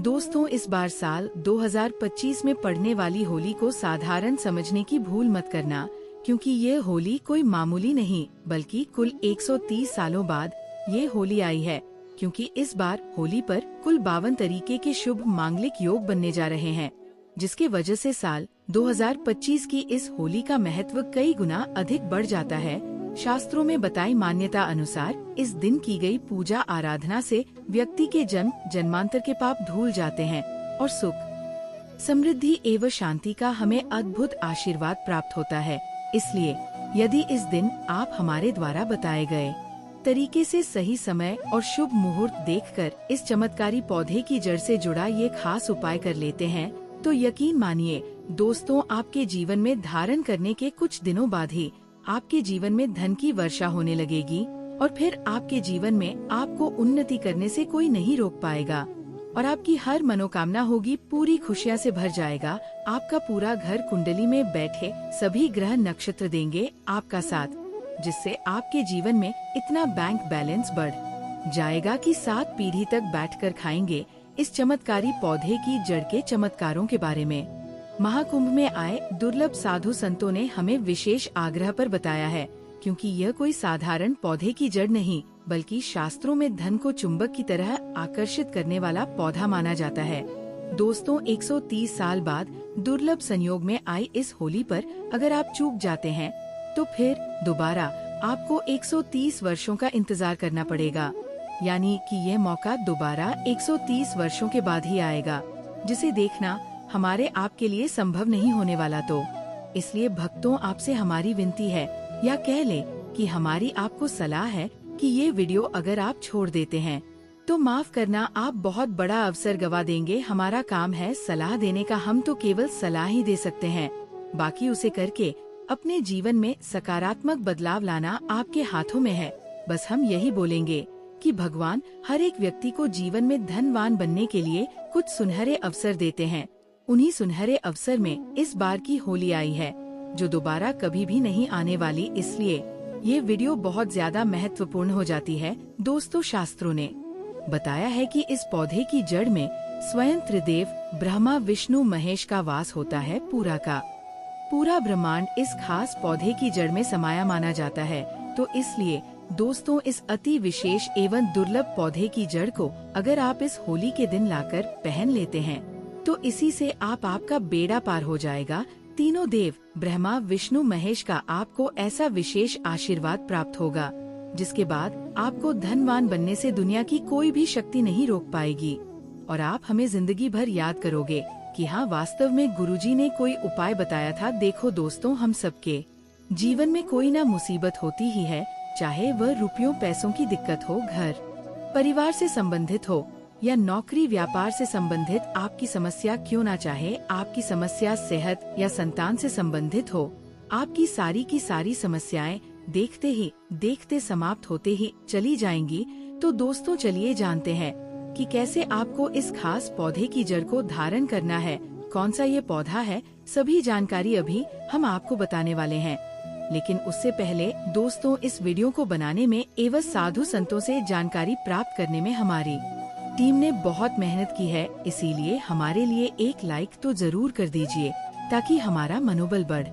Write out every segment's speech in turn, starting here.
दोस्तों, इस बार साल 2025 में पड़ने वाली होली को साधारण समझने की भूल मत करना, क्योंकि ये होली कोई मामूली नहीं बल्कि कुल 130 सालों बाद ये होली आई है। क्योंकि इस बार होली पर कुल 52 तरीके के शुभ मांगलिक योग बनने जा रहे हैं, जिसके वजह से साल 2025 की इस होली का महत्व कई गुना अधिक बढ़ जाता है। शास्त्रों में बताई मान्यता अनुसार इस दिन की गई पूजा आराधना से व्यक्ति के जन्म जन्मांतर के पाप धुल जाते हैं और सुख, समृद्धि एवं शांति का हमें अद्भुत आशीर्वाद प्राप्त होता है। इसलिए यदि इस दिन आप हमारे द्वारा बताए गए तरीके से सही समय और शुभ मुहूर्त देखकर इस चमत्कारी पौधे की जड़ से जुड़ा ये खास उपाय कर लेते हैं, तो यकीन मानिए दोस्तों, आपके जीवन में धारण करने के कुछ दिनों बाद ही आपके जीवन में धन की वर्षा होने लगेगी और फिर आपके जीवन में आपको उन्नति करने से कोई नहीं रोक पाएगा और आपकी हर मनोकामना होगी पूरी खुशियां से भर जाएगा। आपका पूरा घर कुंडली में बैठे सभी ग्रह नक्षत्र देंगे आपका साथ, जिससे आपके जीवन में इतना बैंक बैलेंस बढ़ जाएगा कि 7 पीढ़ी तक बैठकर खाएंगे इस चमत्कारी पौधे की जड़ के चमत्कारों के बारे में। महाकुंभ में आए दुर्लभ साधु संतों ने हमें विशेष आग्रह पर बताया है, क्योंकि यह कोई साधारण पौधे की जड़ नहीं बल्कि शास्त्रों में धन को चुंबक की तरह आकर्षित करने वाला पौधा माना जाता है। दोस्तों, 130 साल बाद दुर्लभ संयोग में आई इस होली पर अगर आप चूक जाते हैं तो फिर दोबारा आपको 130 वर्षों का इंतजार करना पड़ेगा। यानी कि यह मौका दोबारा 130 वर्षों के बाद ही आएगा, जिसे देखना हमारे आपके लिए संभव नहीं होने वाला। तो इसलिए भक्तों, आपसे हमारी विनती है या कह ले कि हमारी आपको सलाह है कि ये वीडियो अगर आप छोड़ देते हैं तो माफ करना, आप बहुत बड़ा अवसर गवा देंगे। हमारा काम है सलाह देने का, हम तो केवल सलाह ही दे सकते हैं, बाकी उसे करके अपने जीवन में सकारात्मक बदलाव लाना आपके हाथों में है। बस हम यही बोलेंगे कि भगवान हर एक व्यक्ति को जीवन में धनवान बनने के लिए कुछ सुनहरे अवसर देते हैं। उन्हीं सुनहरे अवसर में इस बार की होली आई है, जो दोबारा कभी भी नहीं आने वाली। इसलिए ये वीडियो बहुत ज्यादा महत्वपूर्ण हो जाती है। दोस्तों, शास्त्रों ने बताया है कि इस पौधे की जड़ में स्वयं त्रिदेव ब्रह्मा विष्णु महेश का वास होता है। पूरा ब्रह्मांड इस खास पौधे की जड़ में समाया माना जाता है। तो इसलिए दोस्तों, इस अति विशेष एवं दुर्लभ पौधे की जड़ को अगर आप इस होली के दिन लाकर पहन लेते हैं तो इसी से आपका बेड़ा पार हो जाएगा। तीनों देव ब्रह्मा विष्णु महेश का आपको ऐसा विशेष आशीर्वाद प्राप्त होगा, जिसके बाद आपको धनवान बनने से दुनिया की कोई भी शक्ति नहीं रोक पाएगी और आप हमें जिंदगी भर याद करोगे कि हाँ, वास्तव में गुरुजी ने कोई उपाय बताया था। देखो दोस्तों, हम सबके जीवन में कोई ना मुसीबत होती ही है, चाहे वह रुपयों पैसों की दिक्कत हो, घर परिवार से संबंधित हो या नौकरी व्यापार से संबंधित आपकी समस्या क्यों ना चाहे, आपकी समस्या सेहत या संतान से संबंधित हो, आपकी सारी की सारी समस्याएं देखते समाप्त होते ही चली जाएंगी। तो दोस्तों, चलिए जानते हैं कि कैसे आपको इस खास पौधे की जड़ को धारण करना है, कौन सा ये पौधा है। सभी जानकारी अभी हम आपको बताने वाले हैं, लेकिन उससे पहले दोस्तों, इस वीडियो को बनाने में एवं साधु संतों से जानकारी प्राप्त करने में हमारी टीम ने बहुत मेहनत की है। इसीलिए हमारे लिए एक लाइक तो जरूर कर दीजिए ताकि हमारा मनोबल बढ़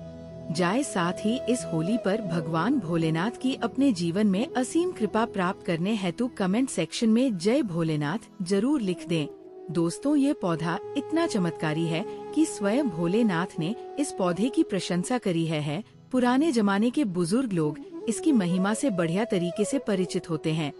जाए। साथ ही इस होली पर भगवान भोलेनाथ की अपने जीवन में असीम कृपा प्राप्त करने हेतु कमेंट सेक्शन में जय भोलेनाथ जरूर लिख दें। दोस्तों, ये पौधा इतना चमत्कारी है कि स्वयं भोलेनाथ ने इस पौधे की प्रशंसा करी है। पुराने जमाने के बुजुर्ग लोग इसकी महिमा से बढ़िया तरीके से परिचित होते हैं।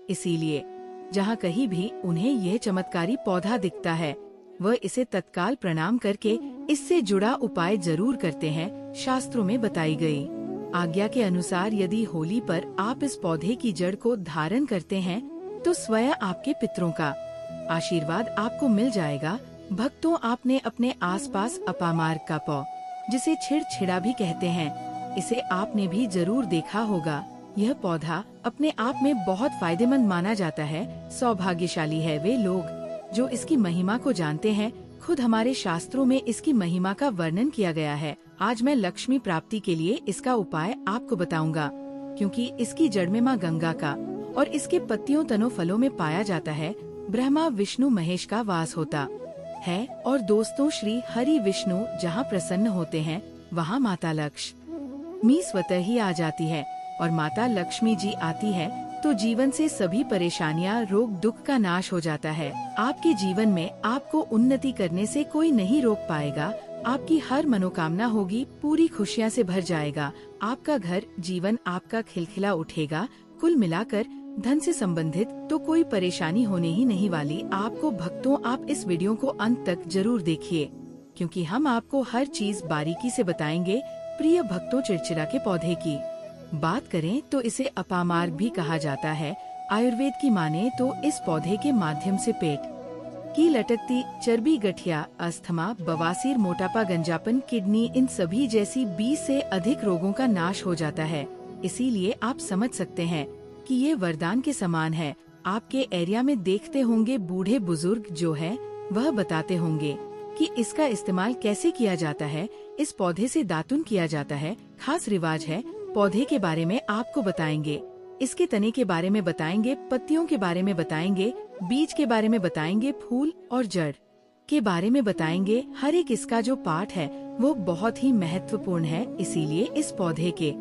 इसीलिए जहाँ कहीं भी उन्हें यह चमत्कारी पौधा दिखता है, वह इसे तत्काल प्रणाम करके इससे जुड़ा उपाय जरूर करते हैं। शास्त्रों में बताई गई आज्ञा के अनुसार यदि होली पर आप इस पौधे की जड़ को धारण करते हैं तो स्वयं आपके पितरों का आशीर्वाद आपको मिल जाएगा। भक्तों, आपने अपने आसपास अपामार्ग का पौ, जिसे छिड़छिड़ा भी कहते हैं, इसे आपने भी जरूर देखा होगा। यह पौधा अपने आप में बहुत फायदेमंद माना जाता है। सौभाग्यशाली है वे लोग जो इसकी महिमा को जानते हैं। खुद हमारे शास्त्रों में इसकी महिमा का वर्णन किया गया है। आज मैं लक्ष्मी प्राप्ति के लिए इसका उपाय आपको बताऊंगा, क्योंकि इसकी जड़ में माँ गंगा का और इसके पत्तियों तनों फलों में पाया जाता है ब्रह्मा विष्णु महेश का वास होता है और दोस्तों श्री हरि विष्णु जहाँ प्रसन्न होते हैं वहाँ माता लक्ष्मी स्वतः ही आ जाती है और माता लक्ष्मी जी आती है तो जीवन से सभी परेशानियाँ रोग दुख का नाश हो जाता है। आपके जीवन में आपको उन्नति करने से कोई नहीं रोक पाएगा। आपकी हर मनोकामना होगी, पूरी खुशियाँ से भर जाएगा। आपका घर जीवन आपका खिलखिला उठेगा। कुल मिलाकर धन से संबंधित तो कोई परेशानी होने ही नहीं वाली। आपको भक्तों, आप इस वीडियो को अंत तक जरूर देखिए क्योंकि हम आपको हर चीज बारीकी से बताएंगे। प्रिय भक्तों, चिड़चिड़ा के पौधे की बात करें तो इसे अपामार्ग भी कहा जाता है। आयुर्वेद की माने तो इस पौधे के माध्यम से पेट की लटकती चर्बी, गठिया, अस्थमा, बवासीर, मोटापा, गंजापन, किडनी, इन सभी जैसी 20 से अधिक रोगों का नाश हो जाता है। इसीलिए आप समझ सकते हैं कि ये वरदान के समान है। आपके एरिया में देखते होंगे बूढ़े बुजुर्ग जो है वह बताते होंगे कि इसका इस्तेमाल कैसे किया जाता है। इस पौधे से दातुन किया जाता है, खास रिवाज है। पौधे के बारे में आपको बताएंगे, इसके तने के बारे में बताएंगे, पत्तियों के बारे में बताएंगे, बीज के बारे में बताएंगे, फूल और जड़ के बारे में बताएंगे। हर एक इसका जो पार्ट है वो बहुत ही महत्वपूर्ण है। इसीलिए इस पौधे के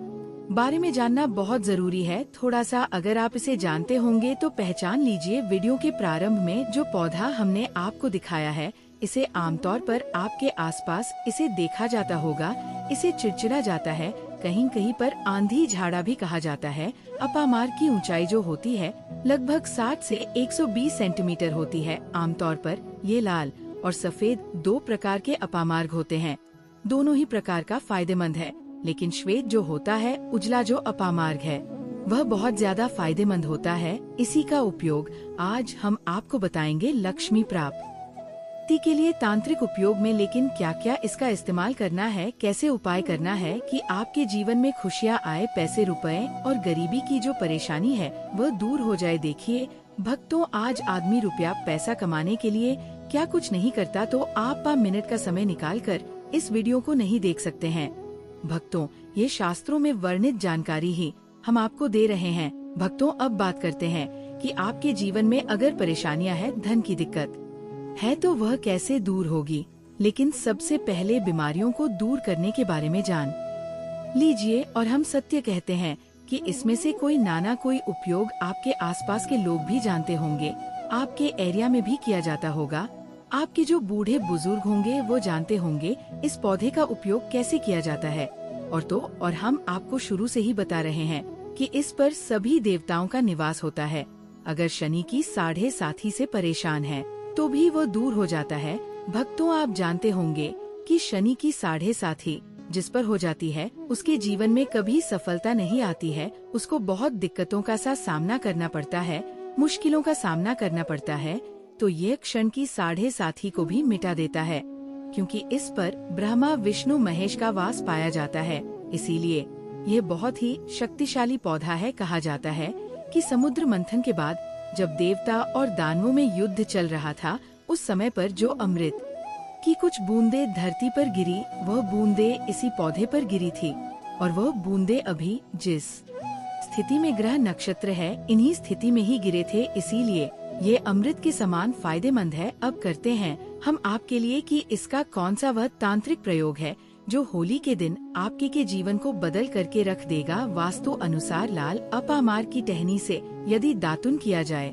बारे में जानना बहुत जरूरी है। थोड़ा सा अगर आप इसे जानते होंगे तो पहचान लीजिए। वीडियो के प्रारंभ में जो पौधा हमने आपको दिखाया है, इसे आमतौर पर आपके आसपास इसे देखा जाता होगा। इसे चिड़चिड़ा जाता है, कहीं कहीं पर आंधी झाड़ा भी कहा जाता है। अपामार्ग की ऊंचाई जो होती है लगभग 60 से 120 सेंटीमीटर होती है। आमतौर पर ये लाल और सफेद दो प्रकार के अपामार्ग होते हैं। दोनों ही प्रकार का फायदेमंद है, लेकिन श्वेत जो होता है, उजला जो अपामार्ग है, वह बहुत ज्यादा फायदेमंद होता है। इसी का उपयोग आज हम आपको बताएंगे लक्ष्मी प्राप्ति के लिए तांत्रिक उपयोग में। लेकिन क्या क्या इसका इस्तेमाल करना है, कैसे उपाय करना है कि आपके जीवन में खुशियाँ आए, पैसे रुपए और गरीबी की जो परेशानी है वह दूर हो जाए। देखिए भक्तों, आज आदमी रुपया पैसा कमाने के लिए क्या कुछ नहीं करता, तो आप 5 मिनट का समय निकालकर इस वीडियो को नहीं देख सकते हैं। भक्तों, ये शास्त्रों में वर्णित जानकारी ही हम आपको दे रहे हैं। भक्तों, अब बात करते हैं कि आपके जीवन में अगर परेशानियां है, धन की दिक्कत है तो वह कैसे दूर होगी। लेकिन सबसे पहले बीमारियों को दूर करने के बारे में जान लीजिए। और हम सत्य कहते हैं कि इसमें से कोई नाना कोई उपयोग आपके आसपास के लोग भी जानते होंगे, आपके एरिया में भी किया जाता होगा। आपके जो बूढ़े बुजुर्ग होंगे वो जानते होंगे इस पौधे का उपयोग कैसे किया जाता है। और हम आपको शुरू से ही बता रहे हैं कि इस पर सभी देवताओं का निवास होता है। अगर शनि की 7.5 से परेशान है तो भी वो दूर हो जाता है। भक्तों, आप जानते होंगे कि शनि की 7.5 जिस पर हो जाती है उसके जीवन में कभी सफलता नहीं आती है। उसको बहुत दिक्कतों का सामना करना पड़ता है, मुश्किलों का सामना करना पड़ता है। तो ये क्षण की 7.5 को भी मिटा देता है, क्योंकि इस पर ब्रह्मा विष्णु महेश का वास पाया जाता है। इसीलिए ये बहुत ही शक्तिशाली पौधा है। कहा जाता है कि समुद्र मंथन के बाद जब देवता और दानवों में युद्ध चल रहा था, उस समय पर जो अमृत की कुछ बूंदे धरती पर गिरी, वह बूंदे इसी पौधे पर गिरी थी। और वह बूंदे अभी जिस स्थिति में ग्रह नक्षत्र है, इन्हीं स्थिति में ही गिरे थे। इसीलिए ये अमृत के समान फायदेमंद है। अब करते हैं हम आपके लिए कि इसका कौन सा वह तांत्रिक प्रयोग है जो होली के दिन आपके के जीवन को बदल करके रख देगा। वास्तु अनुसार लाल अपामार्ग की टहनी से यदि दातुन किया जाए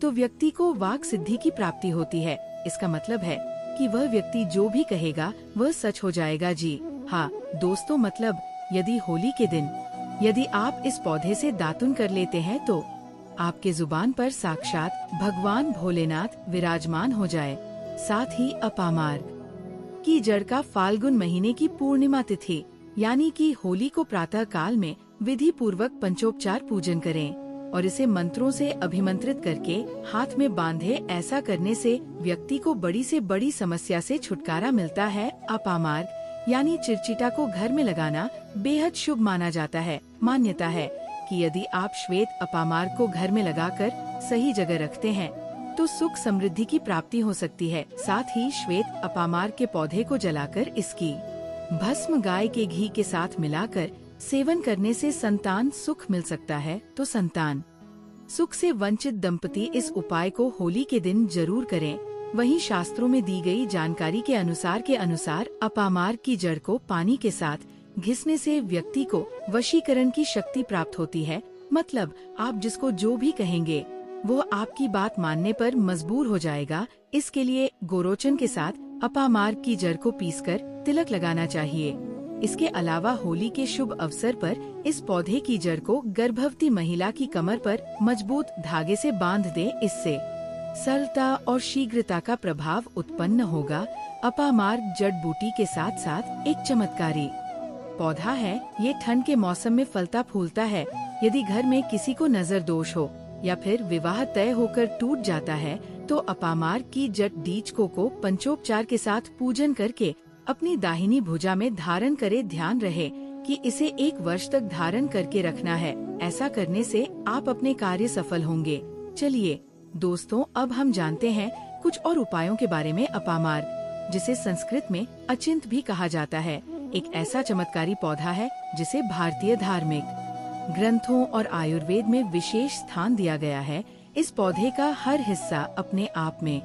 तो व्यक्ति को वाक सिद्धि की प्राप्ति होती है। इसका मतलब है कि वह व्यक्ति जो भी कहेगा वह सच हो जाएगा। जी हाँ दोस्तों, मतलब यदि होली के दिन यदि आप इस पौधे से दातुन कर लेते हैं तो आपके जुबान पर साक्षात भगवान भोलेनाथ विराजमान हो जाए। साथ ही अपामार्ग की जड़ का फाल्गुन महीने की पूर्णिमा तिथि यानी कि होली को प्रातः काल में विधि पूर्वक पंचोपचार पूजन करें और इसे मंत्रों से अभिमंत्रित करके हाथ में बांधे। ऐसा करने से व्यक्ति को बड़ी से बड़ी समस्या से छुटकारा मिलता है। अपामार्ग यानी चिरचिटा को घर में लगाना बेहद शुभ माना जाता है। मान्यता है कि यदि आप श्वेत अपामार्ग को घर में लगाकर सही जगह रखते हैं तो सुख समृद्धि की प्राप्ति हो सकती है। साथ ही श्वेत अपामार्ग के पौधे को जलाकर इसकी भस्म गाय के घी के साथ मिलाकर सेवन करने से संतान सुख मिल सकता है। तो संतान सुख से वंचित दंपति इस उपाय को होली के दिन जरूर करें। वहीं शास्त्रों में दी गई जानकारी के अनुसार अपामार्ग की जड़ को पानी के साथ घिसने से व्यक्ति को वशीकरण की शक्ति प्राप्त होती है। मतलब आप जिसको जो भी कहेंगे वो आपकी बात मानने पर मजबूर हो जाएगा। इसके लिए गोरोचन के साथ अपामार्ग की जड़ को पीसकर तिलक लगाना चाहिए। इसके अलावा होली के शुभ अवसर पर इस पौधे की जड़ को गर्भवती महिला की कमर पर मजबूत धागे से बांध दें। इससे सरलता और शीघ्रता का प्रभाव उत्पन्न होगा। अपामार्ग जड़ बूटी के साथ साथ एक चमत्कारी पौधा है। ये ठंड के मौसम में फलता फूलता है। यदि घर में किसी को नजर दोष हो या फिर विवाह तय होकर टूट जाता है तो अपामार्ग की जड़ डीचको को पंचोपचार के साथ पूजन करके अपनी दाहिनी भुजा में धारण करे। ध्यान रहे कि इसे 1 वर्ष तक धारण करके रखना है। ऐसा करने से आप अपने कार्य सफल होंगे। चलिए दोस्तों, अब हम जानते हैं कुछ और उपायों के बारे में। अपामार्ग, जिसे संस्कृत में अचिंत भी कहा जाता है, एक ऐसा चमत्कारी पौधा है जिसे भारतीय धार्मिक ग्रंथों और आयुर्वेद में विशेष स्थान दिया गया है। इस पौधे का हर हिस्सा अपने आप में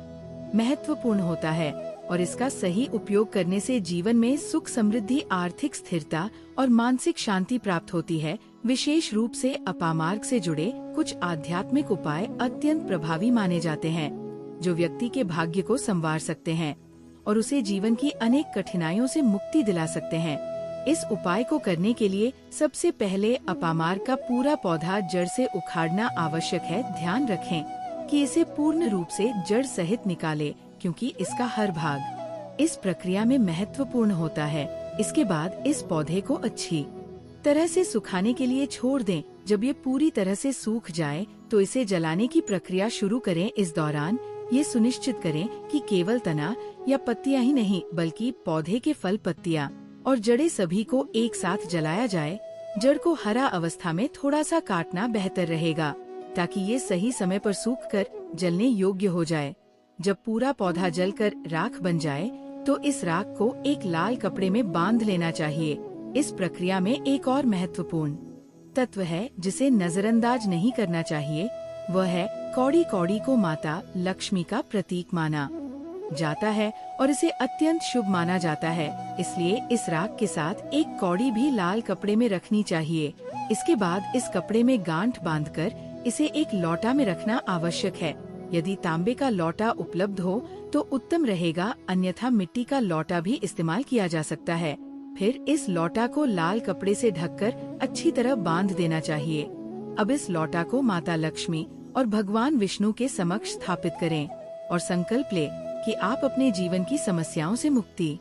महत्वपूर्ण होता है और इसका सही उपयोग करने से जीवन में सुख, समृद्धि, आर्थिक स्थिरता और मानसिक शांति प्राप्त होती है। विशेष रूप से अपामार्ग से जुड़े कुछ आध्यात्मिक उपाय अत्यंत प्रभावी माने जाते हैं, जो व्यक्ति के भाग्य को संवार सकते हैं और उसे जीवन की अनेक कठिनाइयों से मुक्ति दिला सकते हैं। इस उपाय को करने के लिए सबसे पहले अपामार्ग का पूरा पौधा जड़ से उखाड़ना आवश्यक है। ध्यान रखें कि इसे पूर्ण रूप से जड़ सहित निकालें, क्योंकि इसका हर भाग इस प्रक्रिया में महत्वपूर्ण होता है। इसके बाद इस पौधे को अच्छी तरह से सुखाने के लिए छोड़ दें। जब ये पूरी तरह से सूख जाए तो इसे जलाने की प्रक्रिया शुरू करें। इस दौरान ये सुनिश्चित करें कि केवल तना या पत्तियां ही नहीं बल्कि पौधे के फल, पत्तियां और जड़ें सभी को एक साथ जलाया जाए। जड़ को हरा अवस्था में थोड़ा सा काटना बेहतर रहेगा ताकि ये सही समय पर सूखकर जलने योग्य हो जाए। जब पूरा पौधा जलकर राख बन जाए तो इस राख को एक लाल कपड़े में बांध लेना चाहिए। इस प्रक्रिया में एक और महत्वपूर्ण तत्व है जिसे नजरअंदाज नहीं करना चाहिए। वह है कौड़ी। कौड़ी को माता लक्ष्मी का प्रतीक माना जाता है और इसे अत्यंत शुभ माना जाता है। इसलिए इस राख के साथ एक कौड़ी भी लाल कपड़े में रखनी चाहिए। इसके बाद इस कपड़े में गांठ बांधकर इसे एक लौटा में रखना आवश्यक है। यदि तांबे का लौटा उपलब्ध हो तो उत्तम रहेगा, अन्यथा मिट्टी का लौटा भी इस्तेमाल किया जा सकता है। फिर इस लौटा को लाल कपड़े से ढककर अच्छी तरह बांध देना चाहिए। अब इस लौटा को माता लक्ष्मी और भगवान विष्णु के समक्ष स्थापित करें और संकल्प ले कि आप अपने जीवन की समस्याओं से मुक्ति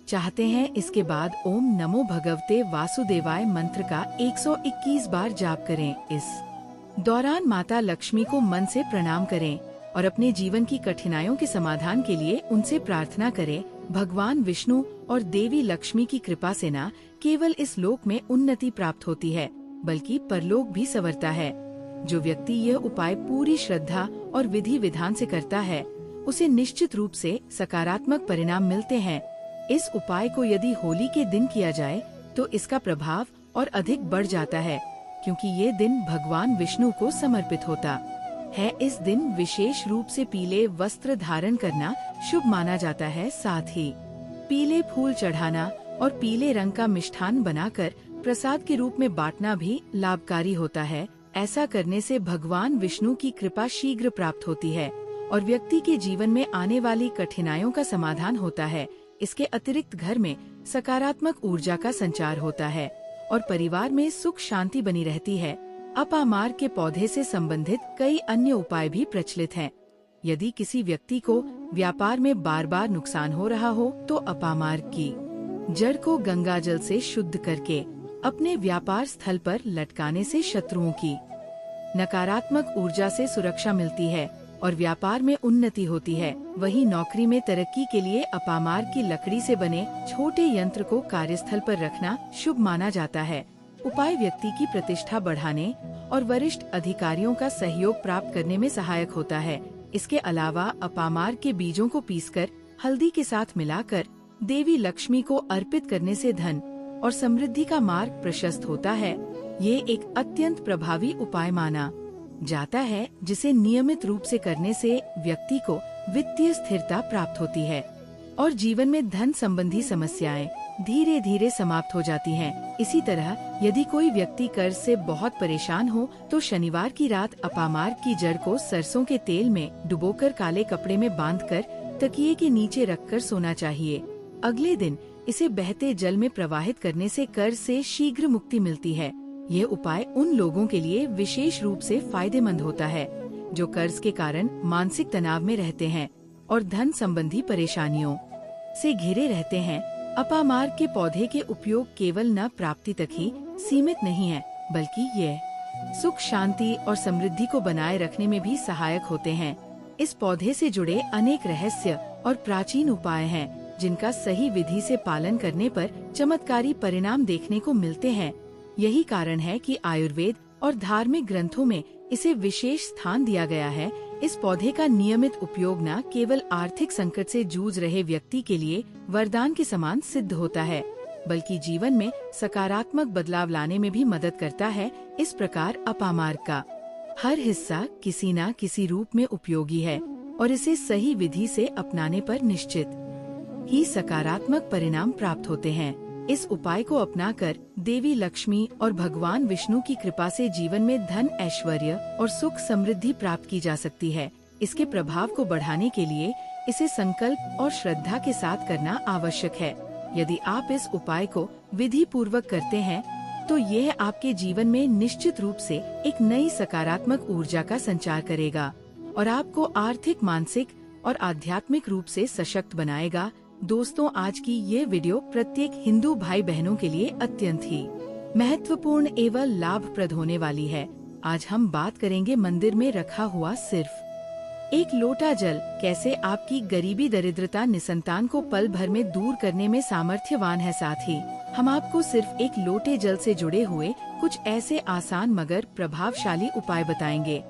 चाहते हैं। इसके बाद ओम नमो भगवते वासुदेवाय मंत्र का 121 बार जाप करें। इस दौरान माता लक्ष्मी को मन से प्रणाम करें और अपने जीवन की कठिनाइयों के समाधान के लिए उनसे प्रार्थना करें। भगवान विष्णु और देवी लक्ष्मी की कृपा से न केवल इस लोक में उन्नति प्राप्त होती है बल्कि परलोक भी संवरता है। जो व्यक्ति यह उपाय पूरी श्रद्धा और विधि विधान से करता है उसे निश्चित रूप से सकारात्मक परिणाम मिलते हैं। इस उपाय को यदि होली के दिन किया जाए तो इसका प्रभाव और अधिक बढ़ जाता है, क्योंकि ये दिन भगवान विष्णु को समर्पित होता है। इस दिन विशेष रूप से पीले वस्त्र धारण करना शुभ माना जाता है। साथ ही पीले फूल चढ़ाना और पीले रंग का मिष्ठान बनाकर प्रसाद के रूप में बांटना भी लाभकारी होता है। ऐसा करने से भगवान विष्णु की कृपा शीघ्र प्राप्त होती है और व्यक्ति के जीवन में आने वाली कठिनाइयों का समाधान होता है। इसके अतिरिक्त घर में सकारात्मक ऊर्जा का संचार होता है और परिवार में सुख शांति बनी रहती है। अपामार्ग के पौधे से संबंधित कई अन्य उपाय भी प्रचलित हैं। यदि किसी व्यक्ति को व्यापार में बार बार नुकसान हो रहा हो तो अपामार्ग की जड़ को गंगा जल से शुद्ध करके अपने व्यापार स्थल पर लटकाने से शत्रुओं की नकारात्मक ऊर्जा से सुरक्षा मिलती है और व्यापार में उन्नति होती है। वहीं नौकरी में तरक्की के लिए अपामार्ग की लकड़ी से बने छोटे यंत्र को कार्यस्थल पर रखना शुभ माना जाता है। उपाय व्यक्ति की प्रतिष्ठा बढ़ाने और वरिष्ठ अधिकारियों का सहयोग प्राप्त करने में सहायक होता है। इसके अलावा अपामार्ग के बीजों को पीसकर हल्दी के साथ मिलाकर देवी लक्ष्मी को अर्पित करने से धन और समृद्धि का मार्ग प्रशस्त होता है। ये एक अत्यंत प्रभावी उपाय माना जाता है, जिसे नियमित रूप से करने से व्यक्ति को वित्तीय स्थिरता प्राप्त होती है और जीवन में धन संबंधी समस्याएं धीरे धीरे समाप्त हो जाती हैं। इसी तरह यदि कोई व्यक्ति कर्ज से बहुत परेशान हो तो शनिवार की रात अपामार्ग की जड़ को सरसों के तेल में डुबोकर काले कपड़े में बांधकर तकिए के नीचे रखकर सोना चाहिए। अगले दिन इसे बहते जल में प्रवाहित करने से कर्ज से शीघ्र मुक्ति मिलती है। ये उपाय उन लोगों के लिए विशेष रूप से फायदेमंद होता है जो कर्ज के कारण मानसिक तनाव में रहते हैं और धन संबंधी परेशानियों से घिरे रहते हैं। अपामार्ग के पौधे के उपयोग केवल न प्राप्ति तक ही सीमित नहीं है, बल्कि ये सुख, शांति और समृद्धि को बनाए रखने में भी सहायक होते हैं। इस पौधे से जुड़े अनेक रहस्य और प्राचीन उपाय हैं, जिनका सही विधि से पालन करने पर चमत्कारी परिणाम देखने को मिलते हैं। यही कारण है कि आयुर्वेद और धार्मिक ग्रंथों में इसे विशेष स्थान दिया गया है। इस पौधे का नियमित उपयोग न केवल आर्थिक संकट से जूझ रहे व्यक्ति के लिए वरदान के समान सिद्ध होता है, बल्कि जीवन में सकारात्मक बदलाव लाने में भी मदद करता है। इस प्रकार अपामार्ग का हर हिस्सा किसी न किसी रूप में उपयोगी है और इसे सही विधि से अपनाने पर निश्चित ही सकारात्मक परिणाम प्राप्त होते हैं। इस उपाय को अपनाकर देवी लक्ष्मी और भगवान विष्णु की कृपा से जीवन में धन, ऐश्वर्य और सुख समृद्धि प्राप्त की जा सकती है। इसके प्रभाव को बढ़ाने के लिए इसे संकल्प और श्रद्धा के साथ करना आवश्यक है। यदि आप इस उपाय को विधि पूर्वक करते हैं तो यह आपके जीवन में निश्चित रूप से एक नई सकारात्मक ऊर्जा का संचार करेगा और आपको आर्थिक, मानसिक और आध्यात्मिक रूप से सशक्त बनाएगा। दोस्तों, आज की ये वीडियो प्रत्येक हिंदू भाई बहनों के लिए अत्यंत ही महत्वपूर्ण एवं लाभप्रद होने वाली है। आज हम बात करेंगे मंदिर में रखा हुआ सिर्फ एक लोटा जल कैसे आपकी गरीबी, दरिद्रता, निसंतान को पल भर में दूर करने में सामर्थ्यवान है। साथ ही हम आपको सिर्फ एक लोटे जल से जुड़े हुए कुछ ऐसे आसान मगर प्रभावशाली उपाय बताएंगे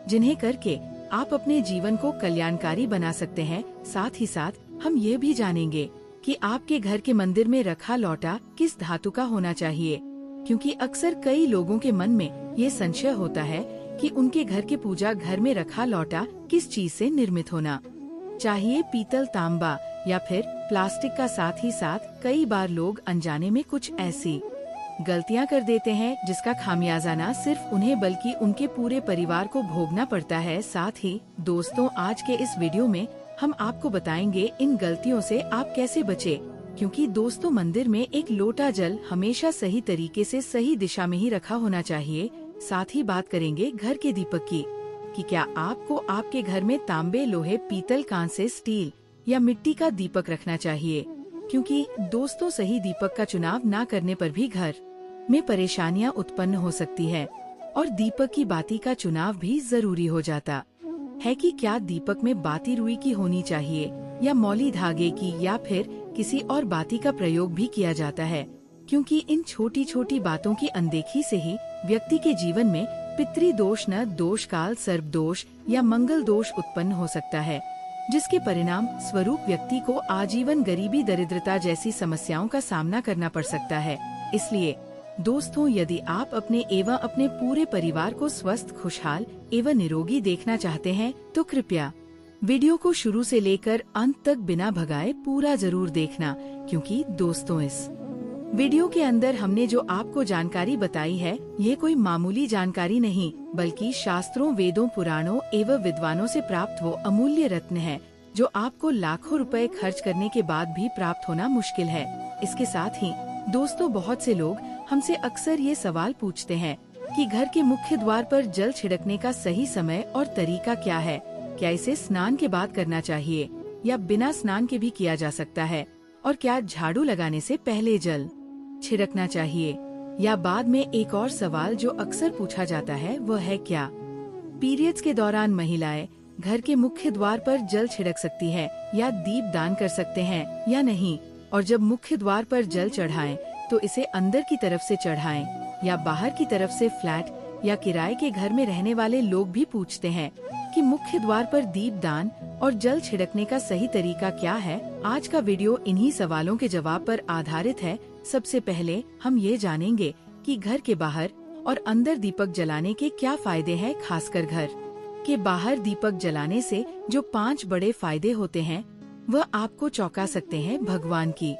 जिन्हें करके आप अपने जीवन को कल्याणकारी बना सकते हैं। साथ ही साथ हम ये भी जानेंगे कि आपके घर के मंदिर में रखा लोटा किस धातु का होना चाहिए, क्योंकि अक्सर कई लोगों के मन में ये संशय होता है कि उनके घर के पूजा घर में रखा लोटा किस चीज से निर्मित होना चाहिए, पीतल, तांबा या फिर प्लास्टिक का। साथ ही साथ कई बार लोग अनजाने में कुछ ऐसी गलतियां कर देते हैं जिसका खामियाजा न सिर्फ उन्हें बल्कि उनके पूरे परिवार को भोगना पड़ता है। साथ ही दोस्तों, आज के इस वीडियो में हम आपको बताएंगे इन गलतियों से आप कैसे बचे, क्योंकि दोस्तों मंदिर में एक लोटा जल हमेशा सही तरीके से सही दिशा में ही रखा होना चाहिए। साथ ही बात करेंगे घर के दीपक की कि क्या आपको आपके घर में तांबे, लोहे, पीतल, कांसे, स्टील या मिट्टी का दीपक रखना चाहिए, क्योंकि दोस्तों सही दीपक का चुनाव न करने पर भी घर में परेशानियां उत्पन्न हो सकती है और दीपक की बाती का चुनाव भी जरूरी हो जाता है कि क्या दीपक में बाती रुई की होनी चाहिए या मौली धागे की या फिर किसी और बाती का प्रयोग भी किया जाता है, क्योंकि इन छोटी छोटी बातों की अनदेखी से ही व्यक्ति के जीवन में पितृ दोष, न दोष, काल सर्प दोष या मंगल दोष उत्पन्न हो सकता है, जिसके परिणाम स्वरूप व्यक्ति को आजीवन गरीबी, दरिद्रता जैसी समस्याओं का सामना करना पड़ सकता है। इसलिए दोस्तों, यदि आप अपने एवं अपने पूरे परिवार को स्वस्थ, खुशहाल एवं निरोगी देखना चाहते हैं तो कृपया वीडियो को शुरू से लेकर अंत तक बिना भगाए पूरा जरूर देखना, क्योंकि दोस्तों इस वीडियो के अंदर हमने जो आपको जानकारी बताई है ये कोई मामूली जानकारी नहीं, बल्कि शास्त्रों, वेदों, पुराणों एवं विद्वानों से प्राप्त वो अमूल्य रत्न है जो आपको लाखों रुपए खर्च करने के बाद भी प्राप्त होना मुश्किल है। इसके साथ ही दोस्तों, बहुत से लोग हमसे अक्सर ये सवाल पूछते हैं कि घर के मुख्य द्वार पर जल छिड़कने का सही समय और तरीका क्या है। क्या इसे स्नान के बाद करना चाहिए या बिना स्नान के भी किया जा सकता है, और क्या झाड़ू लगाने से पहले जल छिड़कना चाहिए या बाद में। एक और सवाल जो अक्सर पूछा जाता है वो है, क्या पीरियड्स के दौरान महिलाएं घर के मुख्य द्वार पर जल छिड़क सकती है या दीप दान कर सकते हैं या नहीं, और जब मुख्य द्वार पर जल चढ़ाएं तो इसे अंदर की तरफ से चढ़ाएं या बाहर की तरफ से। फ्लैट या किराए के घर में रहने वाले लोग भी पूछते हैं कि मुख्य द्वार पर दीप दान और जल छिड़कने का सही तरीका क्या है। आज का वीडियो इन्हीं सवालों के जवाब पर आधारित है। सबसे पहले हम ये जानेंगे कि घर के बाहर और अंदर दीपक जलाने के क्या फायदे हैं, खासकर घर के बाहर दीपक जलाने से जो 5 बड़े फायदे होते हैं वह आपको चौंका सकते हैं। भगवान की